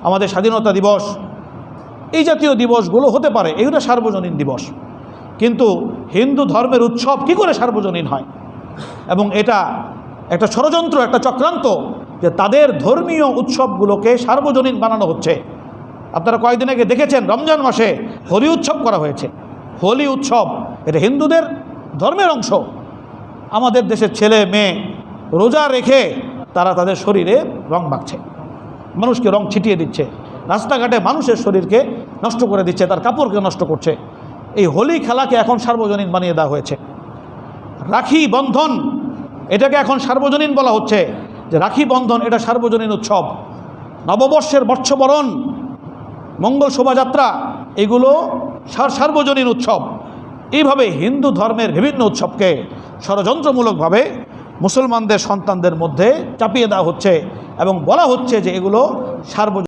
আমাদের স্বাধীনতা দিবস, এই জাতীয় দিবসগুলো হতে পারে, এগুলো সার্বজনীন দিবস। কিন্তু হিন্দু ধর্মের উৎসব কি করে সার্বজনীন হয়? এবং এটা একটা ষড়যন্ত্র, একটা চক্রান্ত যে তাদের ধর্মীয় উৎসবগুলোকে সার্বজনীন বানানো হচ্ছে। আপনারা কয়েকদিন আগে দেখেছেন রমজান মাসে হোলি উৎসব করা হয়েছে। হোলি উৎসব এটা হিন্দুদের ধর্মের অংশ। আমাদের দেশের ছেলে মেয়ে রোজা রেখে তারা তাদের শরীরে রং মাখছে, মানুষকে রং ছিটিয়ে দিচ্ছে, রাস্তাঘাটে মানুষের শরীরকে নষ্ট করে দিচ্ছে, তার কাপড়কে নষ্ট করছে। এই হোলি খেলাকে এখন সার্বজনীন বানিয়ে দেওয়া হয়েছে। রাখি বন্ধন এটাকে এখন সার্বজনীন বলা হচ্ছে, যে রাখি বন্ধন এটা সার্বজনীন উৎসব। নববর্ষের বর্ষবরণ, মঙ্গল শোভাযাত্রা এগুলো সার্বজনীন উৎসব। এইভাবে হিন্দু ধর্মের বিভিন্ন উৎসবকে ষড়যন্ত্রমূলকভাবে মুসলমানদের সন্তানদের মধ্যে চাপিয়ে দেওয়া হচ্ছে এবং বলা হচ্ছে যে এগুলো সার্বজনীন।